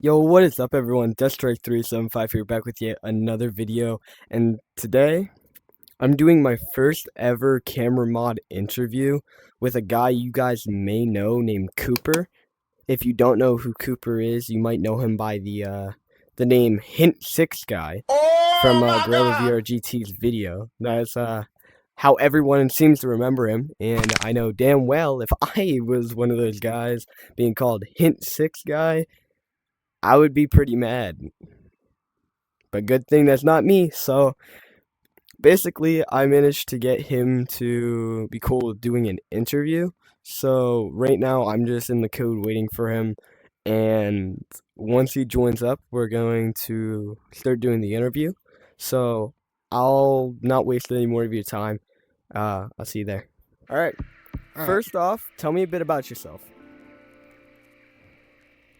Yo, what is up, everyone? Destrike375 here, back with yet another video. And today, I'm doing my first ever camera mod interview with a guy you guys may know named Cooper. If you don't know who Cooper is, you might know him by the name Hint6 guy from Gorilla VR GT's video. That's how everyone seems to remember him, and I know damn well if I was one of those guys being called Hint6 guy, I would be pretty mad. But good thing that's not me. So basically, I managed to get him to be cool with doing an interview. So right now, I'm just in the code waiting for him. And once he joins up, we're going to start doing the interview. So I'll not waste any more of your time. I'll see you there. All right. All right. First off, tell me a bit about yourself.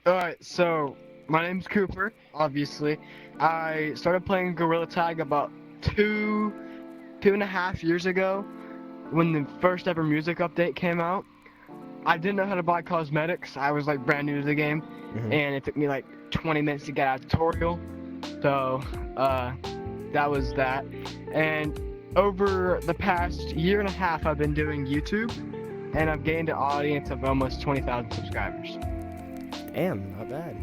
Alright, so my name's Cooper, obviously. I started playing Gorilla Tag about two and a half years ago when the first ever music update came out. I didn't know how to buy cosmetics. I was like brand new to the game, and it took me like 20 minutes to get out of tutorial. So, that was that. And over the past year and a half, I've been doing YouTube, and I've gained an audience of almost 20,000 subscribers. Damn, not bad.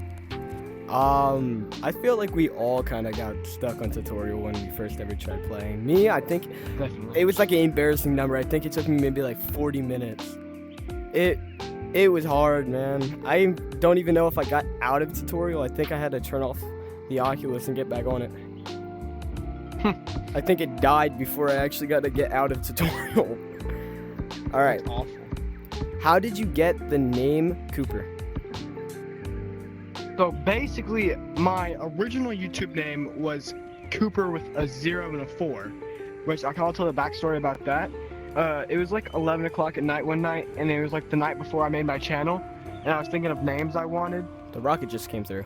I feel like we all kind of got stuck on tutorial when we first ever tried playing. Me, I think Definitely. it was like an embarrassing number. I think it took me maybe like 40 minutes. It was hard, man. I don't even know if I got out of tutorial. I think I had to turn off the Oculus and get back on it. I think it died before I actually got to get out of tutorial. All right. That's awful. How did you get the name Cooper? So basically, my original YouTube name was Cooper with a 0 and a 4, which I can tell the backstory about that. It was like 11 o'clock at night one night, and it was like the night before I made my channel, and I was thinking of names I wanted. The rocket just came through.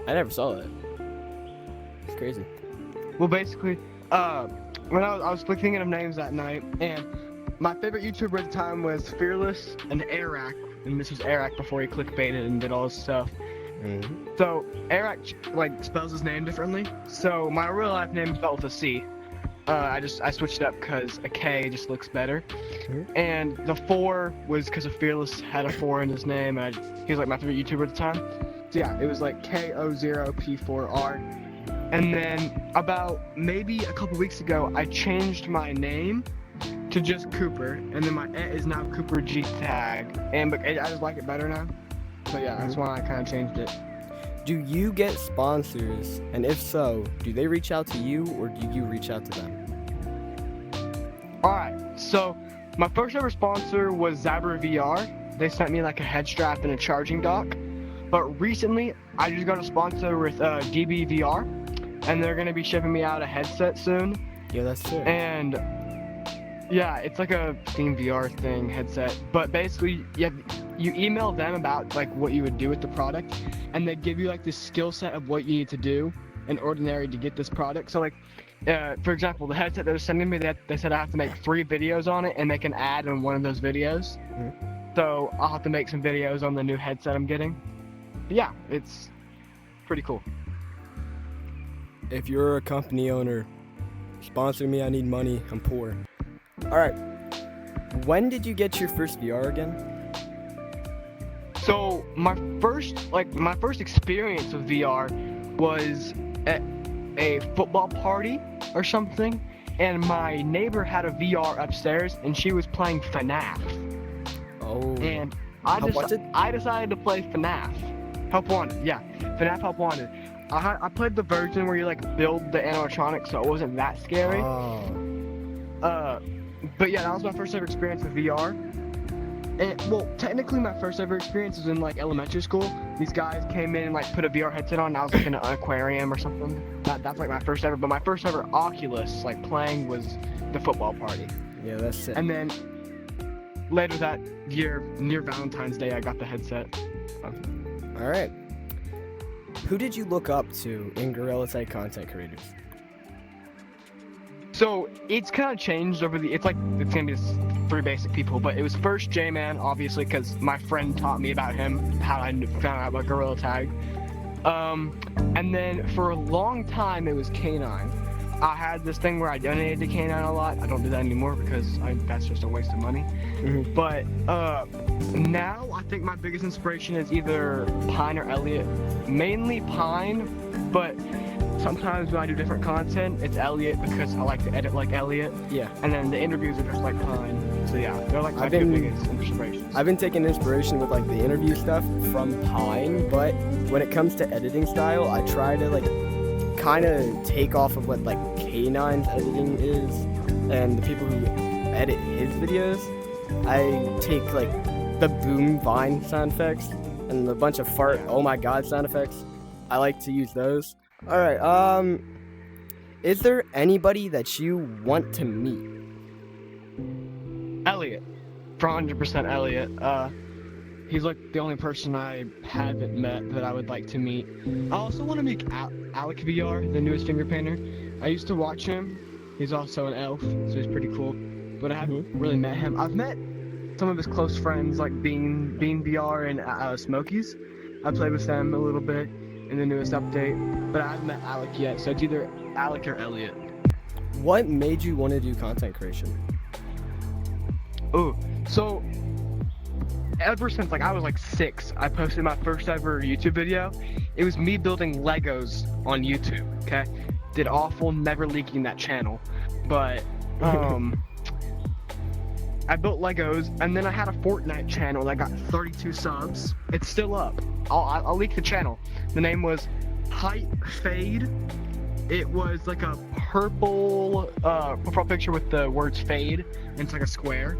I never saw that. It's crazy. Well, basically, when I was thinking of names that night, and my favorite YouTuber at the time was Fearless and Arak, and this was Arak before he clickbaited and did all this stuff. So Arak like spells his name differently. So my real life name is spelled with a C. I switched it up because a K just looks better. And the 4 was because of Fearless had a 4 in his name, and he was like my favorite YouTuber at the time. So yeah, it was like ko0p4r. And then about maybe a couple weeks ago, I changed my name to just Cooper, and then my is now Cooper G Tag, and I just like it better now. So yeah, that's why I kind of changed it. Do you get sponsors? And if so, do they reach out to you or do you reach out to them? Alright, so my first ever sponsor was Zabra VR. They sent me like a head strap and a charging dock. But recently, I just got a sponsor with DBVR, and they're gonna be shipping me out a headset soon. Yeah, that's true. And yeah, it's like a Steam VR thing headset. But basically, you email them about like what you would do with the product, and they give you like this skill set of what you need to do in ordinary to get this product. So like, for example, the headset they're sending me, they said I have to make 3 videos on it and make an ad on one of those videos. So I'll have to make some videos on the new headset I'm getting. But yeah, it's pretty cool. If you're a company owner, sponsor me, I need money, I'm poor. Alright, when did you get your first VR again? So my first experience with VR was at a football party or something, and my neighbor had a VR upstairs, and she was playing FNAF. Oh. And I decided to play FNAF. Help Wanted, yeah, FNAF Help Wanted. I played the version where you like build the animatronics, so it wasn't that scary. Oh. But yeah, that was my first ever experience with VR. And well, technically my first ever experience was in like elementary school. These guys came in and like put a VR headset on, and I was like in an aquarium or something. That's like my first ever, but my first ever Oculus like playing was the football party. Yeah, that's it. And then later that year, near Valentine's Day, I got the headset. Alright. Who did you look up to in Gorilla Tag content creators? So it's kind of changed over it's gonna be three basic people, but it was first J-Man, obviously, because my friend taught me about him, how I found out about Gorilla Tag. And then for a long time it was K9. I had this thing where I donated to K9 a lot. I don't do that anymore because that's just a waste of money. Mhm. But now I think my biggest inspiration is either Pine or Elliot. Mainly Pine, but sometimes when I do different content, it's Elliot because I like to edit like Elliot. Yeah. And then the interviews are just like Pine. So yeah, they're like my two biggest inspirations. I've been taking inspiration with like the interview stuff from Pine, but when it comes to editing style, I try to like kind of take off of what like K9's editing is, and the people who edit his videos. I take like the boom vine sound effects and a bunch of fart oh my god sound effects. I like to use those. All right. Is there anybody that you want to meet? Elliot, for 100% Elliot. He's like the only person I haven't met that I would like to meet. I also want to meet ko0p4r, the newest finger painter. I used to watch him. He's also an elf, so he's pretty cool. But I haven't really met him. I've met some of his close friends like Bean VR and Smokies. I played with them a little bit in the newest update, but I haven't met Alec yet. So it's either Alec or Elliot. What made you want to do content creation? Oh, so ever since like I was like 6, I posted my first ever YouTube video. It was me building Legos on YouTube. Okay, did awful, never leaking that channel, but I built Legos, and then I had a Fortnite channel that got 32 subs. It's still up. I'll leak the channel. The name was Height Fade. It was like a purple profile picture with the words fade, and it's like a square.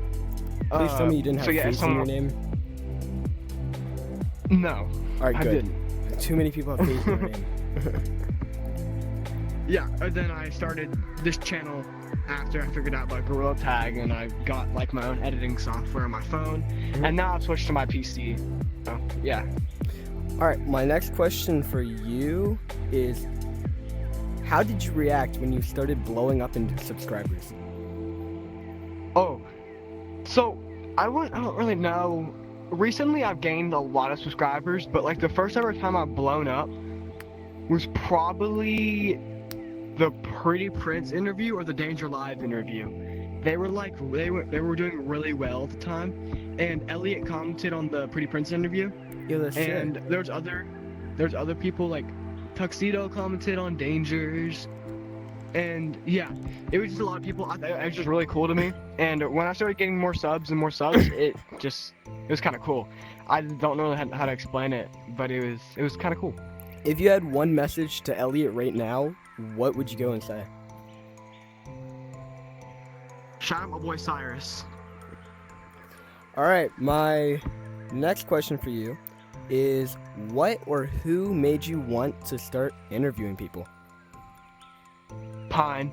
Please tell me you didn't have face in your name. No. Alright, I good. didn't. Too many people have face in their name. Yeah, and then I started this channel after I figured out about Gorilla Tag, and I got like my own editing software on my phone, and now I've switched to my PC. So, yeah. Alright, my next question for you is, how did you react when you started blowing up in subscribers? Oh, so I don't really know. Recently I've gained a lot of subscribers, but like the first ever time I've blown up was probably the Pretty Prince interview or the Danger Live interview. They were doing really well at the time, and Elliot commented on the Pretty Prince interview. Yeah, that's And sick. there's other people like Tuxedo commented on Dangers, and yeah, it was just a lot of people. It was just really cool to me. And when I started getting more subs and more subs, it was kind of cool. I don't know how to explain it, but it was kind of cool. If you had one message to Elliot right now, what would you go and say? Shout out my boy Cyrus. Alright, my next question for you is, what or who made you want to start interviewing people? Pine.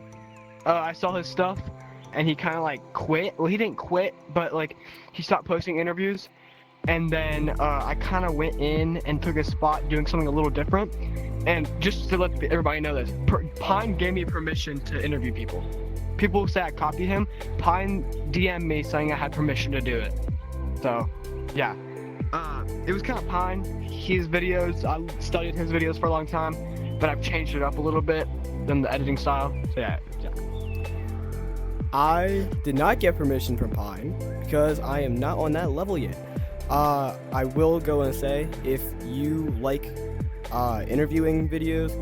I saw his stuff, and he kind of like quit. Well, he didn't quit, but like he stopped posting interviews. And then I kind of went in and took his spot doing something a little different. And just to let everybody know this, Pine gave me permission to interview people. People say I copied him. Pine DM'd me saying I had permission to do it. So, yeah. It was kind of Pine. His videos, I studied his videos for a long time, but I've changed it up a little bit than the editing style. So yeah. I did not get permission from Pine because I am not on that level yet. I will go and say, if you like interviewing videos,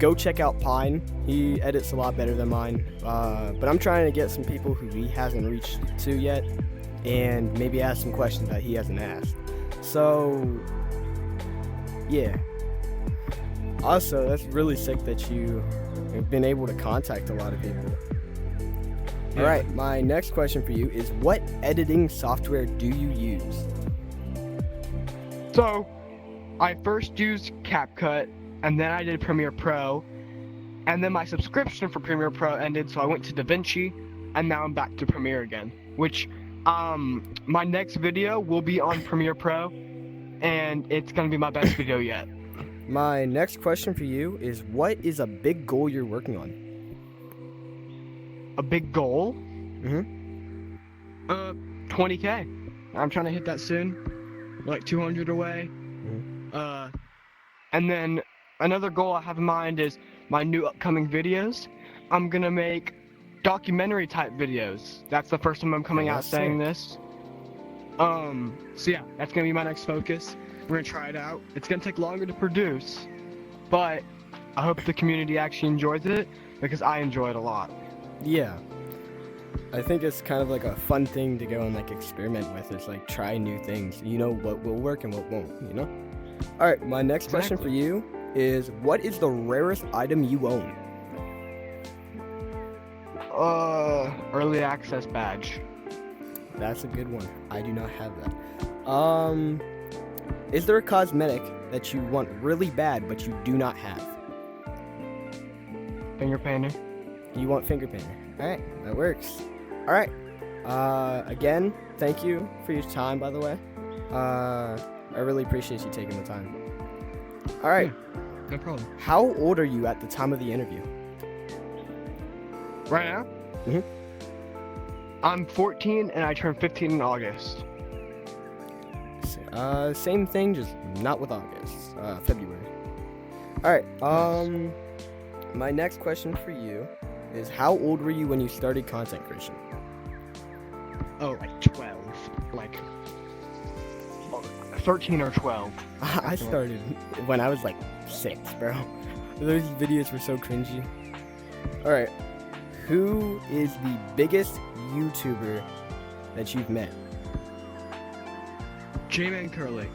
go check out Pine. He edits a lot better than mine. But I'm trying to get some people who he hasn't reached to yet, and maybe ask some questions that he hasn't asked. So, yeah. Also, that's really sick that you have been able to contact a lot of people. Yeah. Alright, my next question for you is, what editing software do you use? So, I first used CapCut, and then I did Premiere Pro, and then my subscription for Premiere Pro ended, so I went to DaVinci, and now I'm back to Premiere again. Which, my next video will be on Premiere Pro, and it's gonna be my best video yet. My next question for you is, what is a big goal you're working on? A big goal? Mm-hmm. 20K. I'm trying to hit that soon. Like 200 away. And then another goal I have in mind is my new upcoming videos. I'm gonna make documentary type videos. That's the first time I'm coming out saying this. So yeah, that's gonna be my next focus. We're gonna try it out. It's gonna take longer to produce, but I hope the community actually enjoys it because I enjoy it a lot. Yeah. I think it's kind of like a fun thing to go and like experiment with. It's like try new things. You know what will work and what won't, you know? All right, my next question for you is, what is the rarest item you own? Early access badge. That's a good one. I do not have that. Is there a cosmetic that you want really bad but you do not have? Finger painter. You want finger painter. All right, that works. All right. Again, thank you for your time, by the way. I really appreciate you taking the time. All right. Yeah, no problem. How old are you at the time of the interview? Right now? I'm 14 and I turned 15 in August. Same thing, just not with August. February. All right. My next question for you is, how old were you when you started content creation? Oh, like 12. Like 13 or 12. I started when I was like 6, bro. Those videos were so cringy. All right. Who is the biggest YouTuber that you've met? J-Man Curly.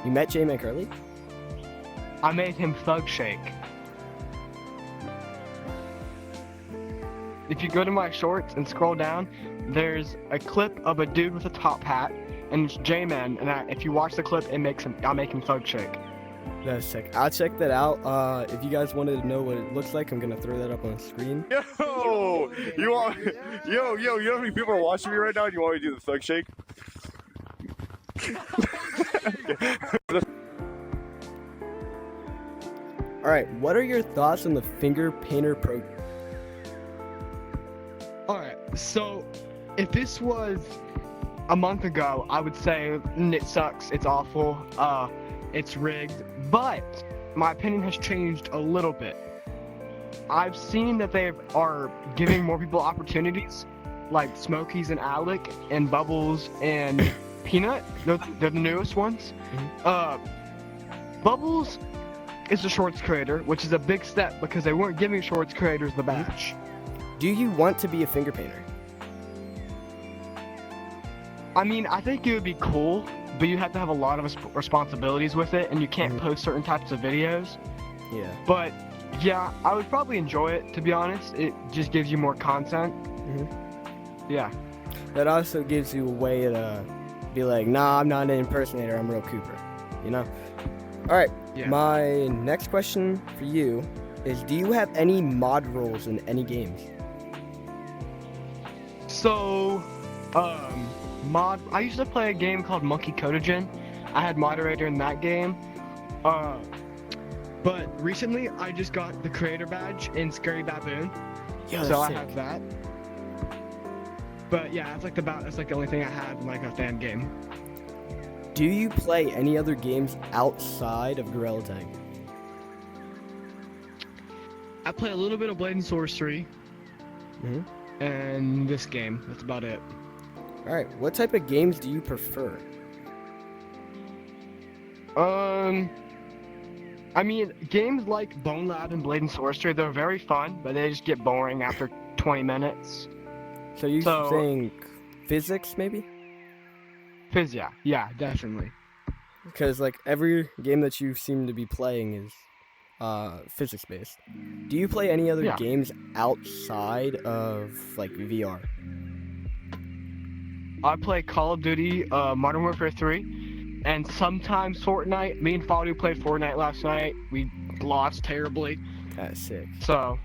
You met J-Man Curly? I made him thug shake. If you go to my shorts and scroll down, there's a clip of a dude with a top hat, and it's J-Man, and if you watch the clip, I make him thug shake. That's sick. I'll check that out. If you guys wanted to know what it looks like, I'm gonna throw that up on the screen. Yo, you want, yo, you know how many people are watching me right now? And you want me to do the thug shake? All right. What are your thoughts on the finger painter program? Alright, so if this was a month ago, I would say it sucks, it's awful, it's rigged, but my opinion has changed a little bit. I've seen that they are giving more people opportunities, like Smokies and Alec and Bubbles and Peanut. They're the newest ones. Bubbles is a shorts creator, which is a big step because they weren't giving shorts creators the badge. Do you want to be a finger painter? I mean, I think it would be cool, but you have to have a lot of responsibilities with it, and you can't post certain types of videos. Yeah. But yeah, I would probably enjoy it, to be honest. It just gives you more content. Yeah. That also gives you a way to be like, nah, I'm not an impersonator, I'm real Cooper. You know? All right. Yeah. My next question for you is, do you have any mod roles in any games? So, I used to play a game called Monkey Kotogen. I had moderator in that game. But recently I just got the creator badge in Scary Baboon. Yeah, so I sick. have that. But yeah, that's like the only thing I have in like a fan game. Do you play any other games outside of Gorilla Tag? I play a little bit of Blade and Sorcery. And this game. That's about it. Alright, what type of games do you prefer? I mean, games like Bone Lab and Blade and Sorcery, they're very fun, but they just get boring after 20 minutes. So you're saying physics, maybe? Yeah, definitely. Because, like, every game that you seem to be playing is physics-based. Do you play any other games outside of, like, VR? I play Call of Duty, Modern Warfare 3, and sometimes Fortnite. Me and Fadu played Fortnite last night. We lost terribly. That's sick. So,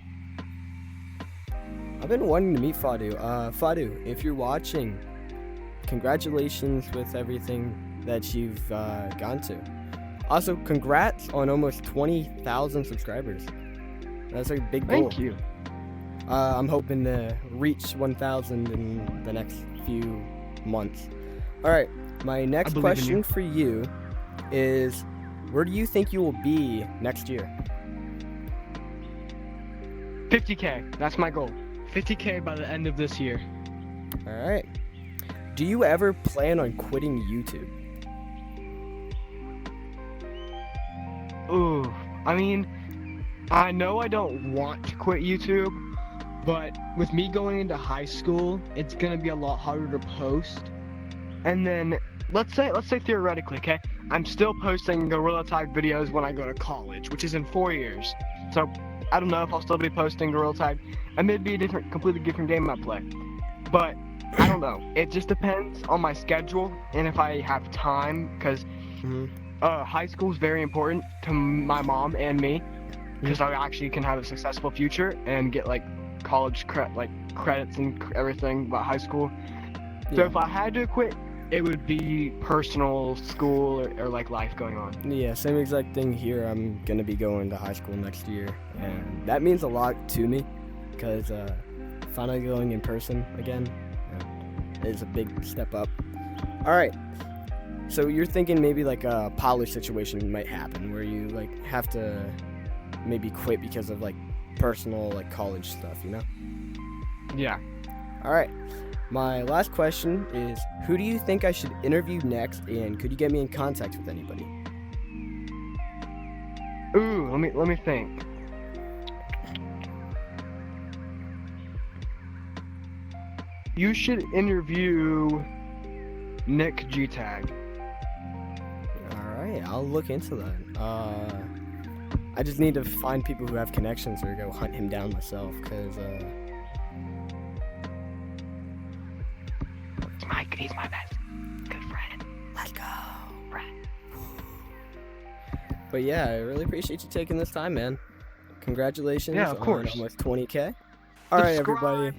I've been wanting to meet Fadu. Fadu, if you're watching, congratulations with everything that you've gone to. Also, congrats on almost 20,000 subscribers. That's a big goal. thank you. I'm hoping to reach 1,000 in the next few months. All right, my next believe in question you. for you is, where do you think you will be next year? 50K. That's my goal. 50K by the end of this year. All right. Do you ever plan on quitting YouTube? Ooh, I mean, I know I don't want to quit YouTube, but with me going into high school, it's gonna be a lot harder to post. And then let's say theoretically, okay, I'm still posting gorilla type videos when I go to college, which is in 4 years. So I don't know if I'll still be posting gorilla type. It may be a completely different game I play, but I don't know. It just depends on my schedule and if I have time, because high school is very important to my mom and me, because I actually can have a successful future and get like college credits and everything about high school. So Yeah. if I had to quit, it would be personal, school, or like life going on. Yeah, same exact thing here. I'm gonna be going to high school next year, and that means a lot to me, because finally going in person again is a big step up. All right, so you're thinking maybe like a college situation might happen where you like have to maybe quit because of like personal like college stuff, you know? Yeah. All right. My last question is, who do you think I should interview next, and could you get me in contact with anybody? Ooh, let me think. You should interview Nick G-Tag. All right, I'll look into that. I just need to find people who have connections or go hunt him down myself, because He's my best good friend. Let's go, friend. But yeah, I really appreciate you taking this time, man. Congratulations Yeah, of course. on almost 20K. All right, everybody.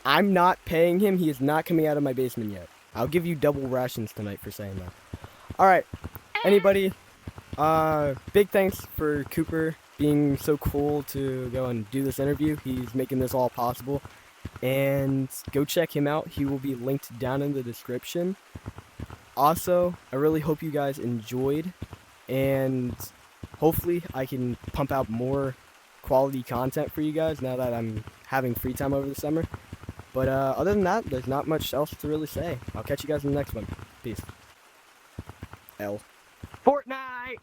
I'm not paying him. He is not coming out of my basement yet. I'll give you double rations tonight for saying that. All right, anybody, big thanks for Cooper being so cool to go and do this interview. He's making this all possible. And go check him out. He will be linked down in the description. Also, I really hope you guys enjoyed, and hopefully I can pump out more quality content for you guys now that I'm having free time over the summer. But other than that, there's not much else to really say. I'll catch you guys in the next one. Peace. L. Fortnite!